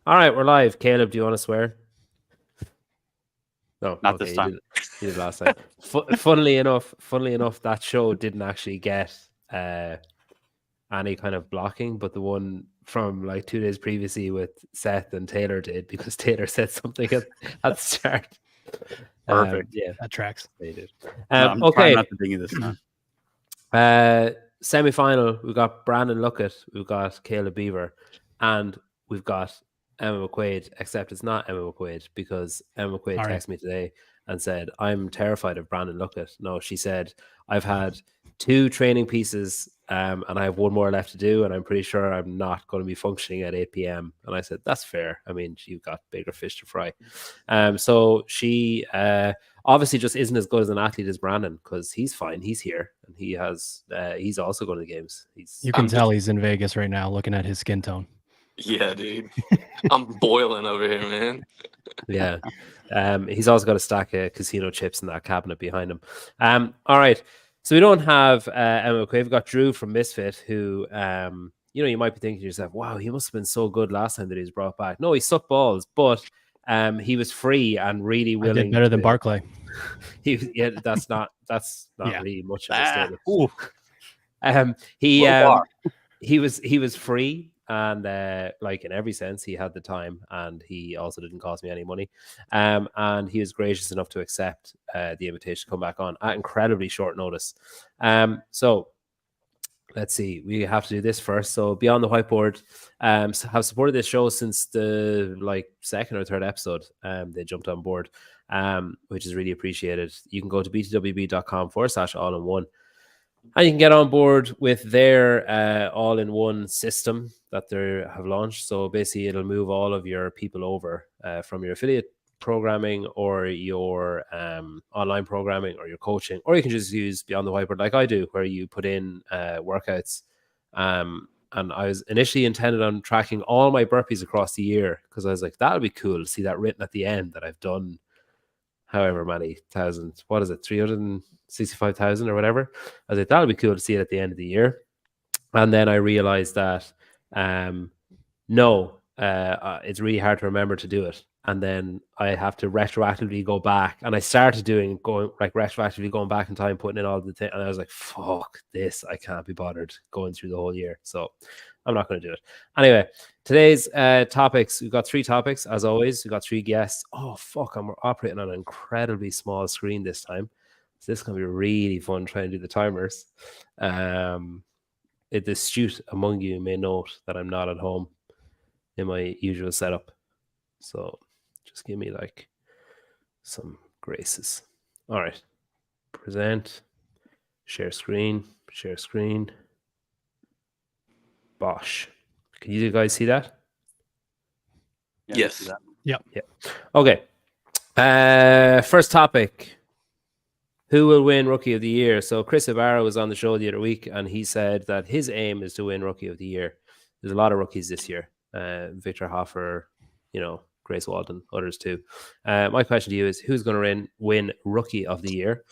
All right, we're live. Caleb, do you want to swear? No, Not okay, this time. you did last time. Funnily enough, that show didn't actually get any kind of blocking, but the one from like 2 days previously with Seth and Taylor did, because Taylor said something at the start. Perfect. Yeah, That tracks. they did. No, I'm trying not to ding you this time. Semi-final, we've got Brandon Luckett, we've got Caleb Beaver, and we've got Emma McQuaid, except it's not Emma McQuaid, because Emma McQuaid texted me today and said, I'm terrified of Brandon Luckett. No, she said, I've had 2 training pieces and I have 1 more left to do, and I'm pretty sure I'm not going to be functioning at 8 p.m. And I said, that's fair. I mean, you've got bigger fish to fry. So she obviously just isn't as good as an athlete as Brandon, because he's fine. He's here and he has he's also going to the games. You can tell he's in Vegas right now looking at his skin tone. Yeah, dude. I'm boiling over here, man. Yeah. He's also got a stack of casino chips in that cabinet behind him. All right. So we don't have Emma McQuaid. We've got Drew from Misfit, who you might be thinking to yourself, wow, he must have been so good last time that he was brought back. No, he sucked balls, but he was free and really willing. I did better than Barclay. That's not really much of a statement. He was free, and like in every sense, he had the time, and he also didn't cost me any money. And he was gracious enough to accept the invitation to come back on at incredibly short notice. So let's see, we have to do this first. So Beyond the Whiteboard have supported this show since the second or third episode. They jumped on board, which is really appreciated. You can go to btwb.com/all-in-one. And you can get on board with their all-in-one system that they have launched. So basically, it'll move all of your people over from your affiliate programming or your online programming or your coaching, or you can just use Beyond the Whiteboard like I do, where you put in workouts. And I was initially intended on tracking all my burpees across the year, because I was like, that would be cool to see that written at the end that I've done however many thousands. What is it? 365,000 or whatever. I was like, that'll be cool to see it at the end of the year. And then I realized that it's really hard to remember to do it. And then I have to retroactively go back. And I started retroactively going back in time, putting in all the things. And I was like, fuck this. I can't be bothered going through the whole year. So I'm not going to do it. Anyway, today's topics, we've got 3 topics, as always. We've got 3 guests. Oh, fuck, I'm operating on an incredibly small screen this time. So this is going to be really fun trying to do the timers. The astute among you may note that I'm not at home in my usual setup. So just give me some graces. All right. Present. Share screen. Bosh. Can you guys see that? Yes. Yeah. Okay. First topic. Who will win Rookie of the Year? So Chris Ibarra was on the show the other week, and he said that his aim is to win Rookie of the Year. There's a lot of rookies this year. Victor Hoffer, Grace Walden, others too. My question to you is, who's going to win Rookie of the Year?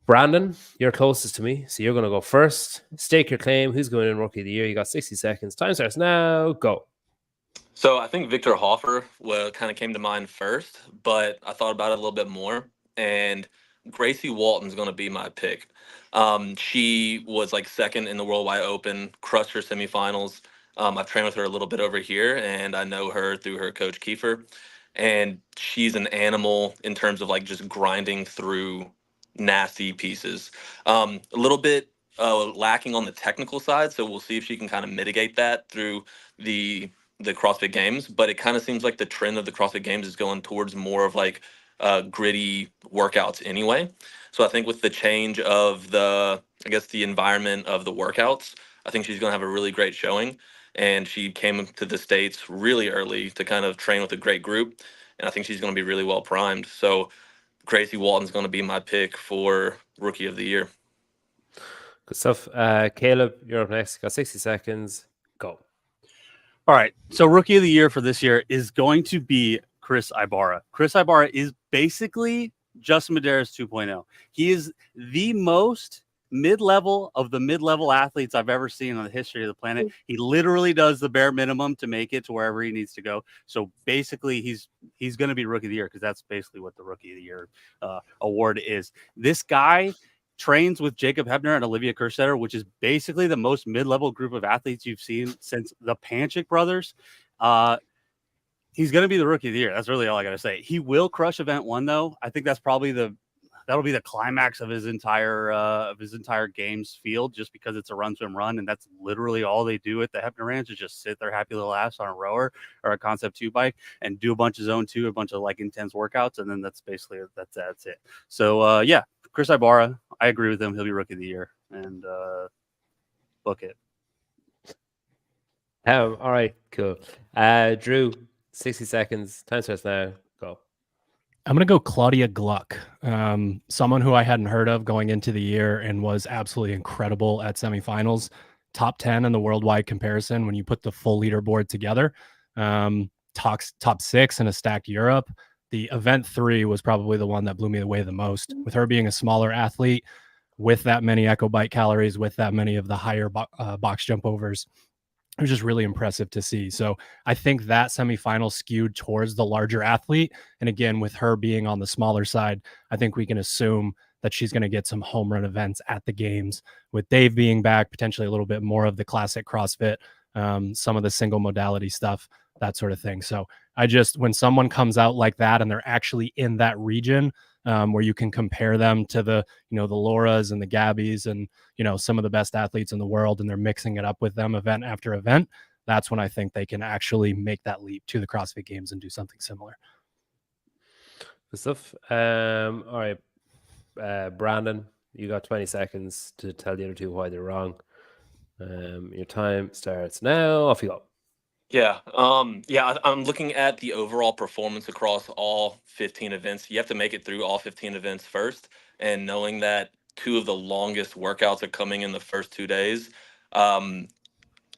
Brandon, you're closest to me, so you're going to go first. Stake your claim. Who's going to win Rookie of the Year? You got 60 seconds. Time starts now. Go. So I think Victor Hoffer kind of came to mind first, but I thought about it a little bit more, and Gracie Walton's going to be my pick. She was second in the World Wide Open, crushed her semifinals. I've trained with her a little bit over here, and I know her through her coach Kiefer, and she's an animal in terms of just grinding through nasty pieces. A little bit lacking on the technical side, so we'll see if she can kind of mitigate that through the CrossFit Games. But it kind of seems like the trend of the CrossFit Games is going towards more of gritty workouts anyway. So I think with the change of the environment of the workouts, I think she's going to have a really great showing. And she came to the States really early to kind of train with a great group. And I think she's going to be really well primed. So Gracie Walton's going to be my pick for Rookie of the Year. Good stuff. Caleb, you're up next. Got 60 seconds. Go. All right. So Rookie of the Year for this year is going to be Chris Ibarra. Chris Ibarra is basically Justin Medeiros 2.0. He is the most mid-level of the mid-level athletes I've ever seen on the history of the planet. He literally does the bare minimum to make it to wherever he needs to go. So basically, he's going to be Rookie of the Year because that's basically what the Rookie of the Year award is. This guy trains with Jacob Hebner and Olivia Kerstetter, which is basically the most mid-level group of athletes you've seen since the Panchik brothers. He's going to be the Rookie of the Year. That's really all I got to say. He will crush event 1, though. I think that's probably that'll be the climax of his entire games field, just because it's a run, swim, run, and that's literally all they do at the Hebner Ranch is just sit their happy little ass on a rower or a Concept 2 bike and do a bunch of zone 2, a bunch of like intense workouts, and then that's it. So yeah, Chris Ibarra, I agree with him. He'll be Rookie of the Year, and book it. All right, cool. Drew, 60 seconds. Time starts now. Go. I'm going to go Claudia Gluck, someone who I hadn't heard of going into the year and was absolutely incredible at semifinals. Top 10 in the worldwide comparison when you put the full leaderboard together. Top 6 in a stacked Europe. The event 3 was probably the one that blew me away the most. With her being a smaller athlete, with that many echo bike calories, with that many of the higher box jump overs, it was just really impressive to see. So I think that semifinal skewed towards the larger athlete. And again, with her being on the smaller side, I think we can assume that she's going to get some home run events at the games, with Dave being back, potentially a little bit more of the classic CrossFit, some of the single modality stuff, that sort of thing. So when someone comes out like that and they're actually in that region, where you can compare them to the Lauras and the Gabbies and, some of the best athletes in the world, and they're mixing it up with them event after event, that's when I think they can actually make that leap to the CrossFit Games and do something similar. Good stuff. All right. Brandon, you got 20 seconds to tell the other two why they're wrong. Your time starts now. Off you go. Yeah. I'm looking at the overall performance across all 15 events. You have to make it through all 15 events first. And knowing that 2 of the longest workouts are coming in the first 2 days, or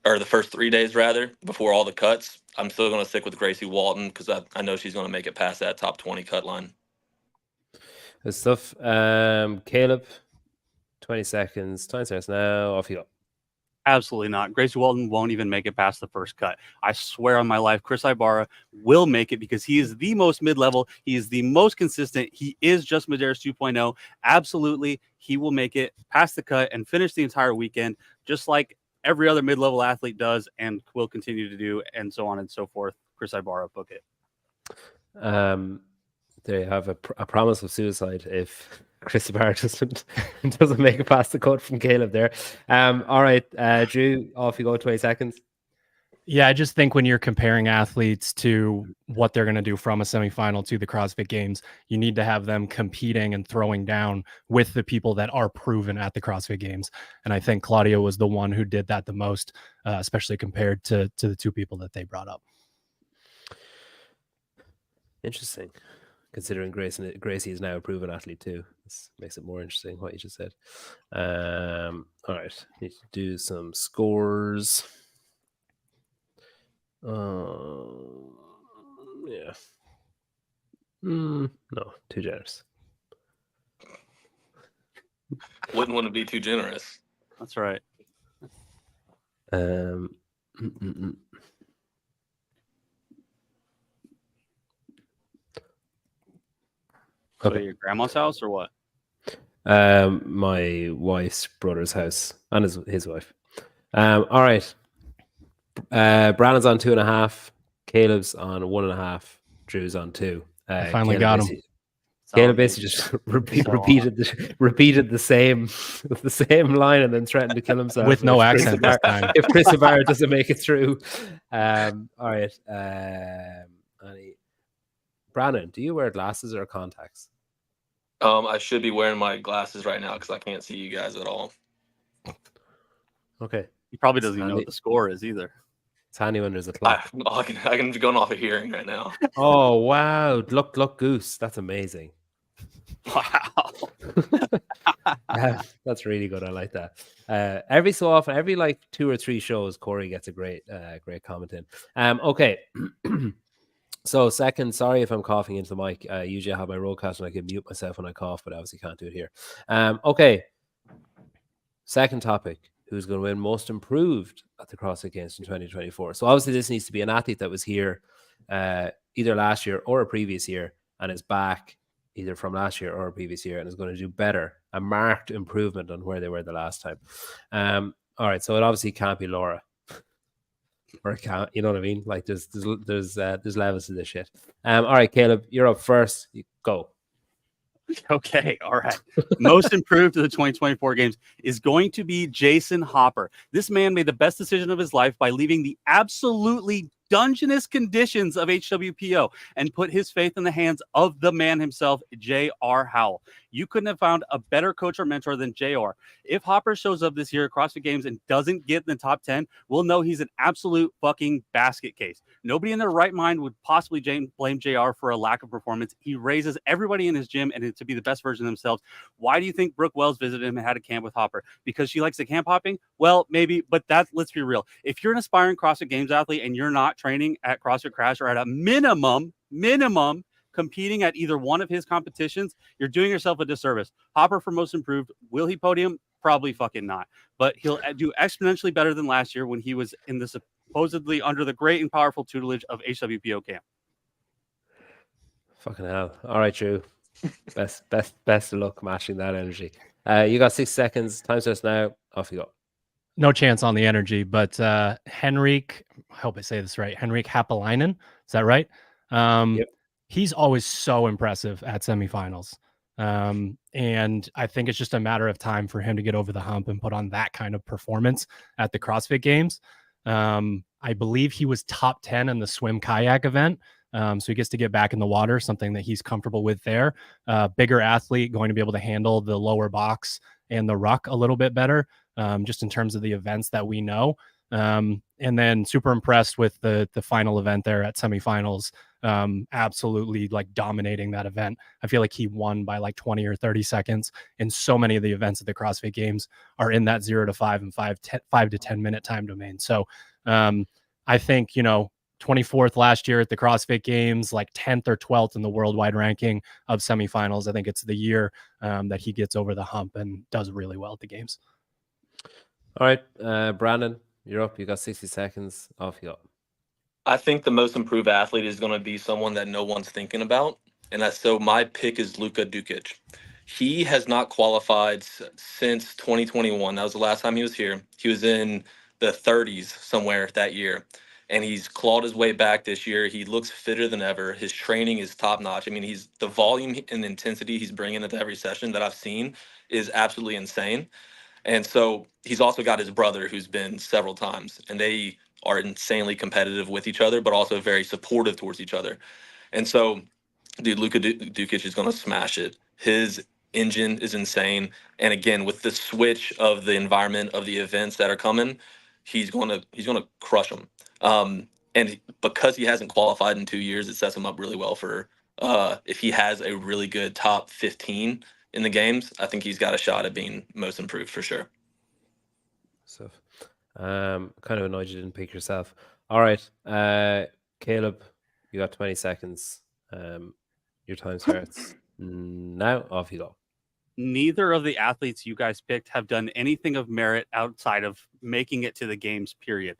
the first 3 days rather, before all the cuts, I'm still going to stick with Gracie Walton because I know she's going to make it past that top 20 cut line. Good stuff. Caleb, 20 seconds. Time starts now. Off you go. Absolutely not. Gracie Walton won't even make it past the first cut. I swear on my life, Chris Ibarra will make it because he is the most mid-level. He is the most consistent. He is just Medeiros 2.0. Absolutely, he will make it past the cut and finish the entire weekend, just like every other mid-level athlete does and will continue to do, and so on and so forth. Chris Ibarra, book it. There you have a promise of suicide if Chris Ibarra doesn't make it past the cut from Caleb there. All right, Drew, off you go. 20 seconds. Yeah, I just think when you're comparing athletes to what they're going to do from a semifinal to the CrossFit Games, you need to have them competing and throwing down with the people that are proven at the CrossFit Games. And I think Claudia was the one who did that the most, especially compared to the 2 people that they brought up. Interesting. Considering Gracie is now a proven athlete too. This makes it more interesting what you just said. All right. Need to do some scores. Yeah. No, too generous. Wouldn't want to be too generous. That's right. So your grandma's house or what? My wife's brother's house and his wife. All right. Brandon's on 2.5. Caleb's on 1.5. Drew's on 2. I finally got him. Caleb basically just repeated the same line and then threatened to kill himself with no accent this time. If Chris Ibarra doesn't make it through. All right. Brandon, do you wear glasses or contacts? I should be wearing my glasses right now because I can't see you guys at all. Okay. He probably doesn't even know what the score is either. It's handy when there's a clock. I can be going off of hearing right now. Oh, wow. Look, goose. That's amazing. Wow. That's really good. I like that. Every so often, every like 2 or 3 shows, Corey gets a great comment in. Okay. So second, sorry if I'm coughing into the mic. Usually I have my rollcast and I can mute myself when I cough, but I obviously can't do it here. Okay. Second topic, who's going to win most improved at the CrossFit Games in 2024? So obviously this needs to be an athlete that was here either last year or a previous year and is back either from last year or a previous year and is going to do better, a marked improvement on where they were the last time. All right, so it obviously can't be Laura. Or it can't, you know what I mean? Like there's levels to this shit. All right, Caleb, you're up first. You go. Okay, all right. Most improved to the 2024 games is going to be Jason Hopper. This man made the best decision of his life by leaving the absolutely dungeness conditions of HWPO and put his faith in the hands of the man himself, J.R. Howell. You couldn't have found a better coach or mentor than J.R. If Hopper shows up this year at CrossFit Games and doesn't get in the top 10, we'll know he's an absolute fucking basket case. Nobody in their right mind would possibly blame JR for a lack of performance. He raises everybody in his gym and to be the best version of themselves. Why do you think Brooke Wells visited him and had a camp with Hopper? Because she likes the camp hopping? Well, maybe, but let's be real. If you're an aspiring CrossFit Games athlete and you're not training at CrossFit Crash or at a minimum competing at either one of his competitions, you're doing yourself a disservice. Hopper for most improved. Will he podium? Probably fucking not. But he'll do exponentially better than last year when he was in the supposedly under the great and powerful tutelage of HWPO camp. Fucking hell. All right, Drew. Best of luck matching that energy. You got 6 seconds. Time starts now. Off you go. No chance on the energy, but Henrik, I hope I say this right, Henrik Happalainen, is that right? Yep. He's always so impressive at semifinals. And I think it's just a matter of time for him to get over the hump and put on that kind of performance at the CrossFit Games. I believe he was top 10 in the swim kayak event. So he gets to get back in the water, something that he's comfortable with there. Bigger athlete, going to be able to handle the lower box and the ruck a little bit better, just in terms of the events that we know. And then super impressed with the final event there at semifinals. Absolutely like dominating that event. I feel like he won by like 20 or 30 seconds. And so many of the events at the CrossFit Games are in that 0 to 5 and 5 to 10 minute time domain. So I think, 24th last year at the CrossFit Games, like 10th or 12th in the worldwide ranking of semifinals. I think it's the year that he gets over the hump and does really well at the games. All right, Brandon, you're up. You got 60 seconds. Off you go. I think the most improved athlete is going to be someone that no one's thinking about. And so my pick is Luckett. He has not qualified since 2021. That was the last time he was here. He was in the 30s somewhere that year. And he's clawed his way back this year. He looks fitter than ever. His training is top notch. I mean, the volume and intensity he's bringing into every session that I've seen is absolutely insane. And so he's also got his brother who's been several times, and they are insanely competitive with each other, but also very supportive towards each other. And so, dude, Luckett is going to smash it. His engine is insane. And again, with the switch of the environment of the events that are coming, he's going to crush them. And because he hasn't qualified in 2 years, it sets him up really well for if he has a really good top 15 in the games. I think he's got a shot at being most improved for sure. So, kind of annoyed you didn't pick yourself. All right, Caleb, you got 20 seconds. Your time starts now. Off you go. Neither of the athletes you guys picked have done anything of merit outside of making it to the games, period.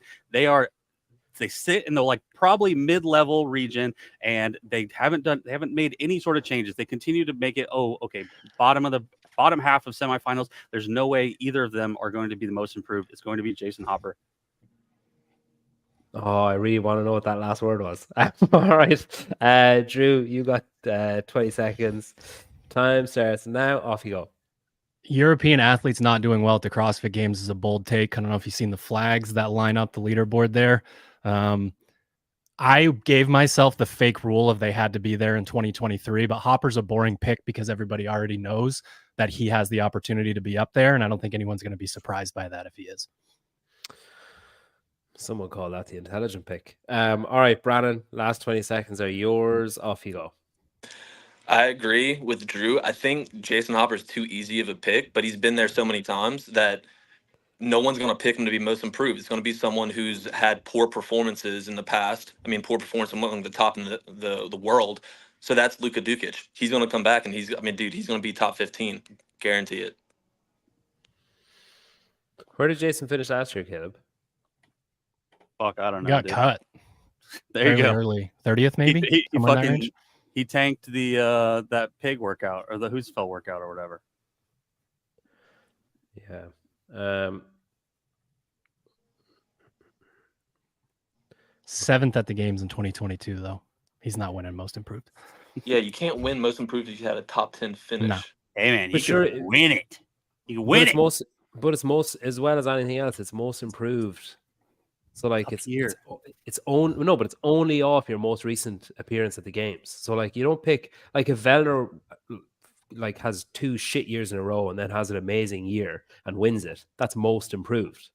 They sit in the like probably mid-level region, and they haven't made any sort of changes. They continue to make it, bottom half of semifinals. There's no way either of them are going to be the most improved. It's going to be Jason Hopper. Oh, I really want to know what that last word was. All right, Drew, you got 20 seconds. Time starts now. Off you go. European athletes not doing well at the CrossFit Games is a bold take. I don't know if you've seen the flags that line up the leaderboard there. I gave myself the fake rule of they had to be there in 2023, but Hopper's a boring pick because everybody already knows that he has the opportunity to be up there, and I don't think anyone's going to be surprised by that if he is. Someone call that the intelligent pick. All right, Brandon, last 20 seconds are yours. Off you go. I agree with Drew. I think Jason Hopper's too easy of a pick, but he's been there so many times that no one's going to pick him to be most improved. It's going to be someone who's had poor performances in the past. I mean, poor performance among the top in the world. So that's Luckett. He's going to come back, and he's going to be top 15. Guarantee it. Where did Jason finish last year, Caleb? Fuck, I don't know. Got Dude. cut There you fairly go. early, 30th maybe. He Somewhere in that fucking range. he tanked the that pig workout or the Hoosfell workout or whatever. Yeah. 7th at the games in 2022, though. He's not winning most improved. Yeah, you can't win most improved if you had a top 10 finish. No. Hey man, But he sure, could win it. He could But win it's it. most as well as anything else. It's most improved. So like Up it's here. it's only off your most recent appearance at the games. So like you don't pick like if Vellner like has 2 shit years in a row and then has an amazing year and wins it. That's most improved.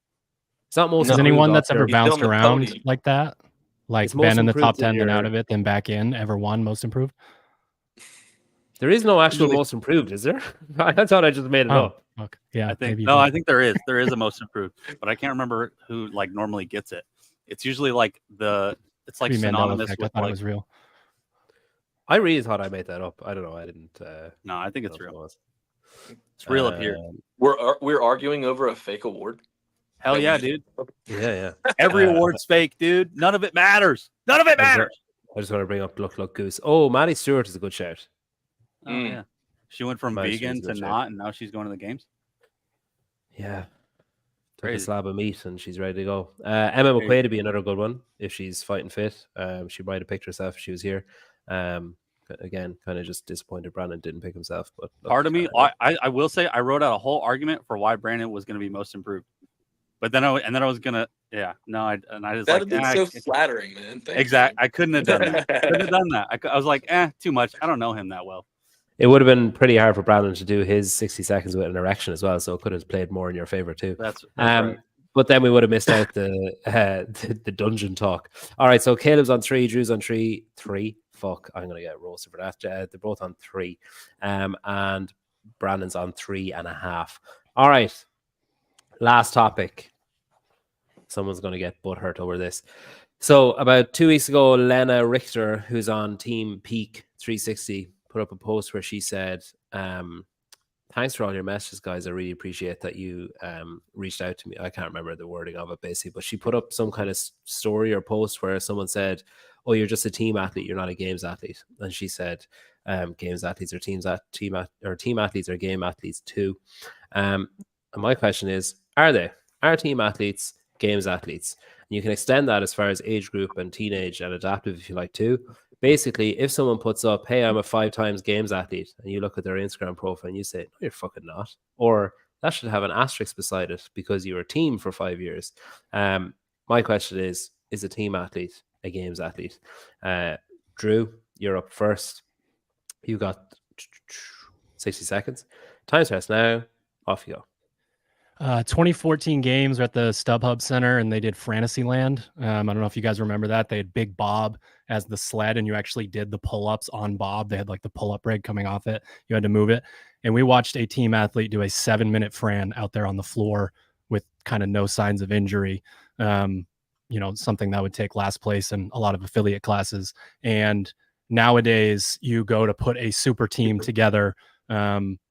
It's not most Is improved anyone off that's ever your- He's on bounced the around podium. like that? Like It's been most in the top improved in 10, then out your- of it, then back in, ever won most improved? There is no actual Usually- most improved, is there? I thought I just made it Oh, up. okay. Yeah, I think maybe. no, I think there is. There is a most improved, but I can't remember who like normally gets it. It's usually like it's like Mandela synonymous effect. I with thought like it was real. I really thought I made that up. I don't know. I didn't. no, I think know it's if it real. was. It's real up here. We're arguing over a fake award. Hell that we yeah, just- dude. Yeah. Every Uh, award's fake, dude. None of it matters. None of it I just- matters. I just want to bring up Luck Goose. Oh, Maddie Stewart is a good shout. Oh Mm. yeah. She went from Managed to vegan use a to good not, and now she's going to the games. Yeah. Took a Crazy. slab of meat and she's ready to go. Emma Crazy. McQuaid would be another good one if she's fighting fit. She might have picked herself if she was here. Again, kind of just disappointed Brandon didn't pick himself. But look, Part of me, I will say, I wrote out a whole argument for why Brandon was going to be most improved, but then I was gonna, yeah, no, I just That like, would be so flattering, man. Thank exact. you. I couldn't have done that. Couldn't have done that. I was like, too much. I don't know him that well. it would have been pretty hard for Brandon to do his 60 seconds with an erection as well. So it could have played more in your favor too. That's right. But then we would have missed out the dungeon talk. All right, so Caleb's on 3, Drew's on 3. Fuck, I'm gonna get roasted for that. They're both on 3, and Brandon's on 3.5. All right, last topic. Someone's gonna get butthurt over this. So about 2 weeks ago, Lena Richter, who's on Team Peak 360, put up a post where she said, thanks for all your messages, guys. I really appreciate that you reached out to me. I can't remember the wording of it, basically, but she put up some kind of story or post where someone said, oh, you're just a team athlete. You're not a games athlete. And she said, games athletes are team athletes are game athletes too. And my question is, are team athletes games athletes? And you can extend that as far as age group and teenage and adaptive if you like too. Basically, if someone puts up, hey, I'm a 5 times games athlete, and you look at their Instagram profile and you say, no, you're fucking not. Or that should have an asterisk beside it because you were a team for 5 years. My question is a team athlete a games athlete? Drew, you're up first. You got 60 seconds. Time starts now. Off you go. 2014 games were at the StubHub Center, and they did Fantasyland. I don't know if you guys remember that. They had Big Bob as the sled, and you actually did the pull-ups on Bob. They had like the pull-up rig coming off it. You had to move it. And we watched a team athlete do a 7-minute Fran out there on the floor with kind of no signs of injury. Something that would take last place in a lot of affiliate classes. And nowadays you go to put a super team together,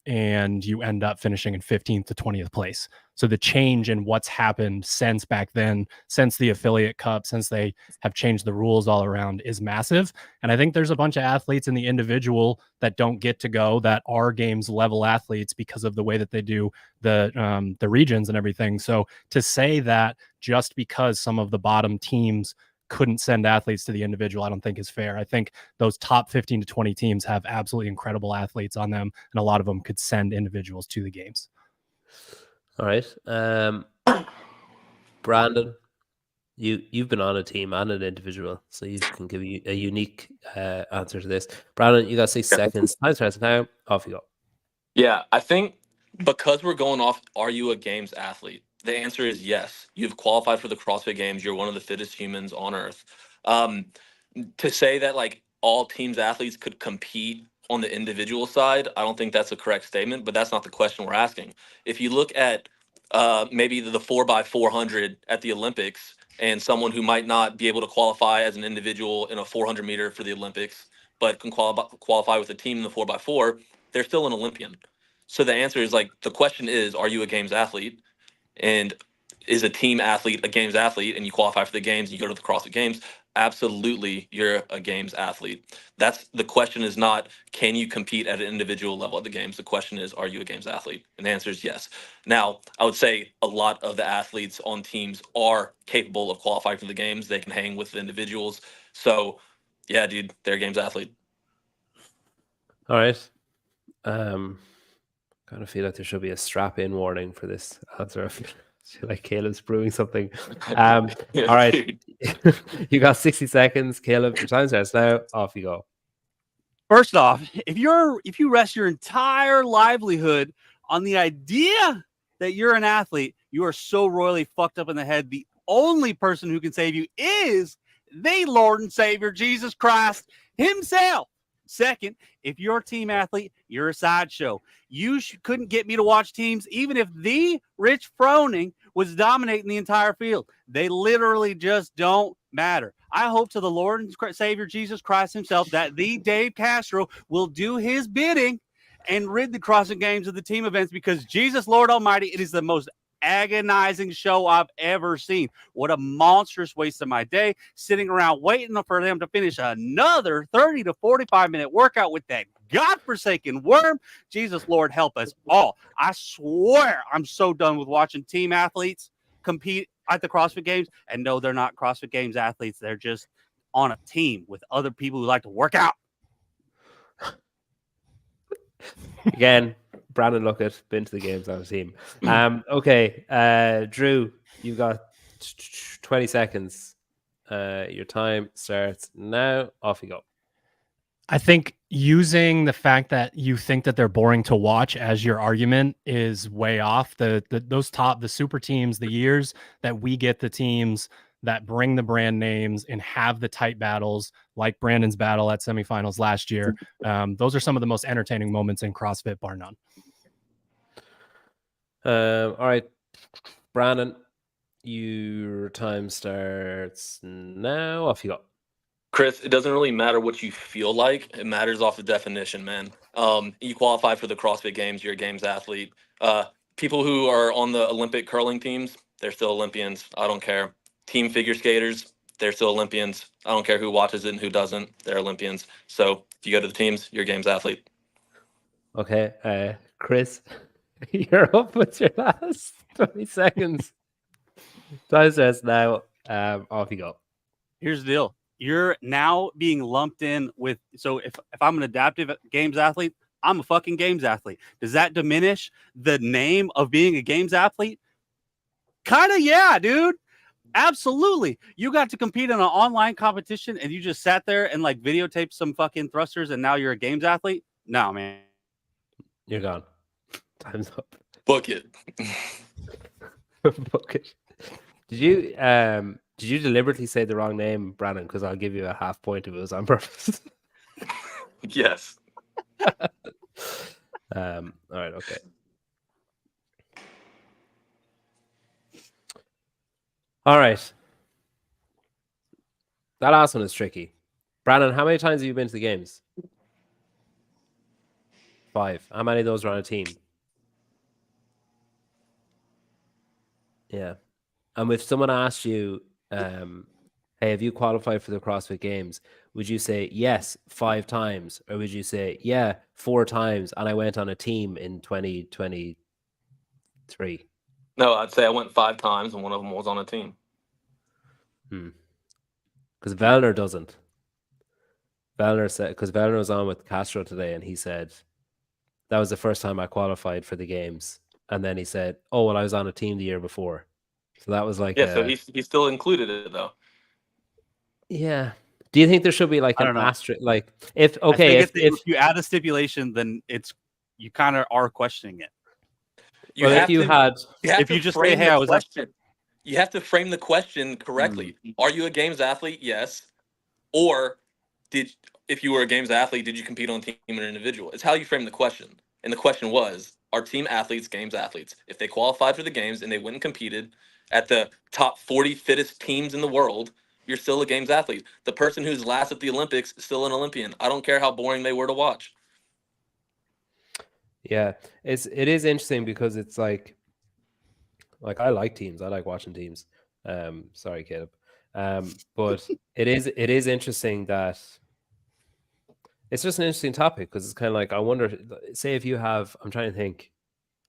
and you end up finishing in 15th to 20th place. So the change in what's happened since back then, since the affiliate cup, since they have changed the rules all around, is massive. And I think there's a bunch of athletes in the individual that don't get to go, that are games level athletes because of the way that they do the regions and everything. So to say that just because some of the bottom teams couldn't send athletes to the individual, I don't think is fair. I think those top 15 to 20 teams have absolutely incredible athletes on them, and a lot of them could send individuals to the games. All right. Brandon, you've been on a team and an individual, so you can give you a unique answer to this. Brandon, you got 6 seconds. Time starts now. Off you go. Yeah, I think because we're going off, are you a games athlete? The answer is yes. You've qualified for the CrossFit Games. You're one of the fittest humans on earth. To say that like all teams athletes could compete on the individual side, I don't think that's a correct statement, but that's not the question we're asking. If you look at maybe the 4x400 at the Olympics and someone who might not be able to qualify as an individual in a 400 meter for the Olympics, but can qualify with a team in the 4x4, they're still an Olympian. So the answer is like, the question is, are you a games athlete? And is a team athlete a games athlete and you qualify for the games and you go to the CrossFit Games? Absolutely, you're a games athlete. That's the question is not can you compete at an individual level at the games? The question is, are you a games athlete? And the answer is yes. Now, I would say a lot of the athletes on teams are capable of qualifying for the games. They can hang with the individuals. So, yeah, dude, they're a games athlete. All right. Kind of feel like there should be a strap-in warning for this answer. I feel like Caleb's brewing something. Yeah, All right. dude. You got 60 seconds, Caleb. Your time starts now. Off you go. First off, if you rest your entire livelihood on the idea that you're an athlete, you are so royally fucked up in the head. The only person who can save you is the Lord and Savior Jesus Christ himself. Second, if you're a team athlete, you're a sideshow. You couldn't get me to watch teams even if the Rich Froning was dominating the entire field. They literally just don't matter. I hope to the Lord and Savior Jesus Christ himself that the Dave Castro will do his bidding and rid the CrossFit Games of the team events, because Jesus, Lord Almighty, it is the most agonizing show I've ever seen. What a monstrous waste of my day sitting around waiting for them to finish another 30 to 45-minute workout with that godforsaken worm. Jesus, Lord, help us all. I swear I'm so done with watching team athletes compete at the CrossFit Games. And no, they're not CrossFit Games athletes. They're just on a team with other people who like to work out. Again, Brandon Luckett, been to the games on a team. Okay, Drew, you've got 20 seconds. Your time starts now. Off you go. I think using the fact that you think that they're boring to watch as your argument is way off. The super teams, the years that we get the teams that bring the brand names and have the tight battles like Brandon's battle at semifinals last year. Those are some of the most entertaining moments in CrossFit, bar none. All right, Brandon, your time starts now. Off you go. Chris, it doesn't really matter what you feel like. It matters off the definition, man. You qualify for the CrossFit Games. You're a games athlete. People who are on the Olympic curling teams, they're still Olympians. I don't care. Team figure skaters, they're still Olympians. I don't care who watches it and who doesn't. They're Olympians. So if you go to the teams, you're a games athlete. Okay, Chris, you're up with your last 20 seconds. Time starts now. Off you go. Here's the deal. You're now being lumped in with, so if I'm an adaptive games athlete, I'm a fucking games athlete. Does that diminish the name of being a games athlete? Kind of, yeah, dude. Absolutely. You got to compete in an online competition and you just sat there and like videotaped some fucking thrusters and now you're a games athlete? No, man. You're gone. Time's up. Book it. Book it. Did you deliberately say the wrong name, Brandon? Because I'll give you a half point if it was on purpose. Yes. All right, okay. All right. That last one is tricky. Brandon, how many times have you been to the games? 5. How many of those are on a team? Yeah. And if someone asked you, hey, have you qualified for the CrossFit Games? Would you say yes 5 times? Or would you say, yeah, 4 times, and I went on a team in 2023? No, I'd say I went 5 times and one of them was on a team. Because Vellner doesn't. Vellner said, because Vellner was on with Castro today, and he said, that was the first time I qualified for the games. And then he said, oh, well, I was on a team the year before. So that was like, yeah, so he still included it though. Yeah. Do you think there should be like an asterisk? Like, if you add a stipulation, then you kind of are questioning it. You have to frame the question correctly. Are you a games athlete? Yes. Or if you were a games athlete, did you compete on team or individual? It's how you frame the question. And the question was, are team athletes games athletes? If they qualified for the games and they went and competed at the top 40 fittest teams in the world, you're still a games athlete. The person who's last at the Olympics is still an Olympian. I don't care how boring they were to watch. Yeah, it is interesting because it's like Like, I like teams. I like watching teams. Sorry, Caleb. But it is interesting that it's just an interesting topic because it's kind of like, I wonder, say if you have, I'm trying to think,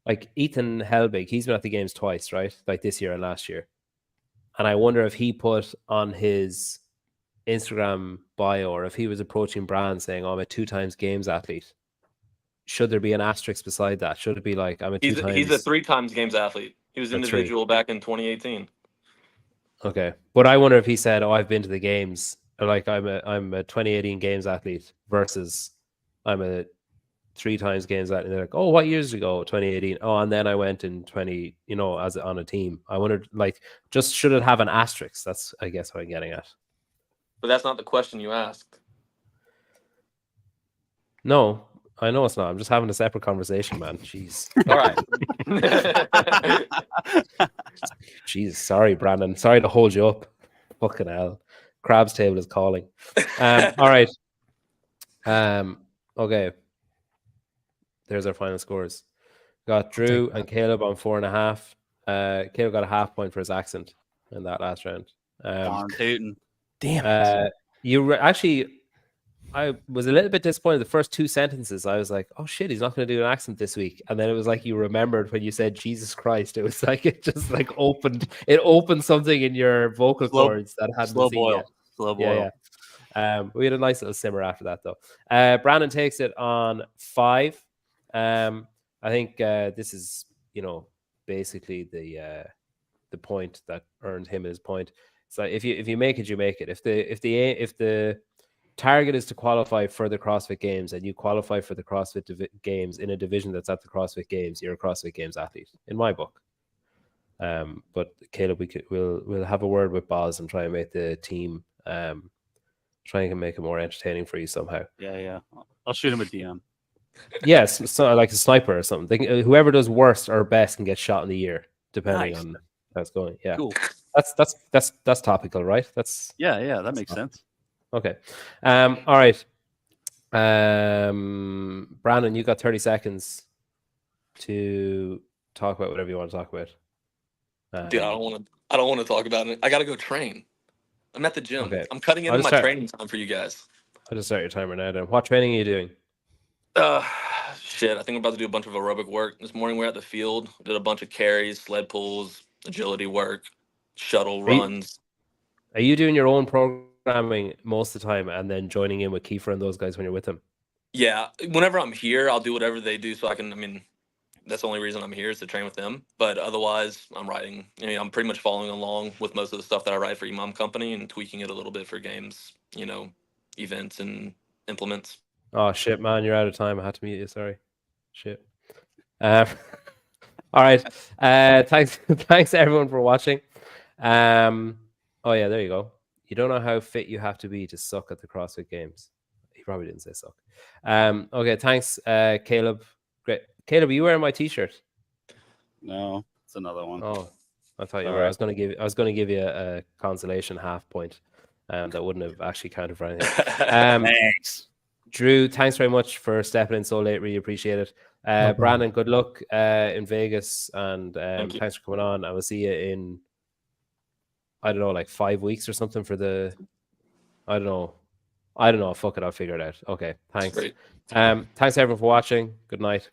like Ethan Helbig, he's been at the games twice, right? Like this year and last year. And I wonder if he put on his Instagram bio, or if he was approaching brands saying, "Oh, I'm a 2 times games athlete," should there be an asterisk beside that? Should it be like, I'm a He's 2 times? he's a 3 times games athlete. He was Or 3. individual back in 2018. Okay, but I wonder if he said, "Oh, I've been to the games," or like, I'm a 2018 games athlete versus I'm a 3 times games athlete. And they're like, "Oh, what years ago? 2018. Oh, and then I went in 20, as on a team." I wondered, like, just should it have an asterisk? That's, I guess, what I'm getting at. But that's not the question you asked. No, I know it's not. I'm just having a separate conversation, man. Jeez. All right. Jeez, sorry, Brandon. Sorry to hold you up. Fucking hell. Crab's table is calling. All right. Okay. There's our final scores. Got Drew and Caleb on 4.5. Caleb got a half point for his accent in that last round. Darn tootin'. Damn it. Actually, I was a little bit disappointed. The first 2 sentences, I was like, "Oh shit, he's not going to do an accent this week." And then it was like you remembered when you said "Jesus Christ." It was like it just like opened something in your vocal cords that hadn't Slow seen boil. yet. Slow boil. Yeah. We had a nice little simmer after that, though. Brandon takes it on 5. I think this is, basically the point that earned him his point. So if you make it, you make it. If the target is to qualify for the CrossFit Games, and you qualify for the CrossFit Games in a division that's at the CrossFit Games, you're a CrossFit Games athlete, in my book. But Caleb, we'll have a word with Boz and try and make the team try and make it more entertaining for you somehow. Yeah. I'll shoot him a DM. Yes, so like a sniper or something. Whoever does worst or best can get shot in the ear, depending on how it's going. Yeah, Cool. That's topical, right? That's Yeah. That makes sense. okay. All right. Brandon, you got 30 seconds to talk about whatever you want to talk about. Dude, I don't want to talk about it. I got to go train. I'm at the gym. Okay. I'm cutting into my training time for you guys. I'll just start your timer now. Then, what training are you doing? Shit. I think I'm about to do a bunch of aerobic work. This morning we're at the field. Did a bunch of carries, sled pulls, agility work, shuttle runs. Are you doing your own programming most of the time and then joining in with Kiefer and those guys when you're with them? Yeah. Whenever I'm here, I'll do whatever they do so I can, that's the only reason I'm here is to train with them. But otherwise, I'm writing. I'm pretty much following along with most of the stuff that I write for Imam Company and tweaking it a little bit for games, events and implements. Oh, shit, man. You're out of time. I had to mute you. Sorry. Shit. All right. Thanks everyone for watching. Oh, yeah, there you go. You don't know how fit you have to be to suck at the CrossFit Games. He probably didn't say suck. Okay, thanks, Caleb. Great. Caleb, are you wearing my t-shirt? No, it's another one. Oh, I thought you were. I was going to give you a consolation half point. That wouldn't have actually counted for anything. Thanks. Drew, thanks very much for stepping in so late. Really appreciate it. No Brandon, good luck in Vegas, and Thanks for coming on. I will see you in, I don't know, like 5 weeks or something for the, I don't know. Fuck it, I'll figure it out. Okay, thanks. Great. Thanks everyone for watching. Good night.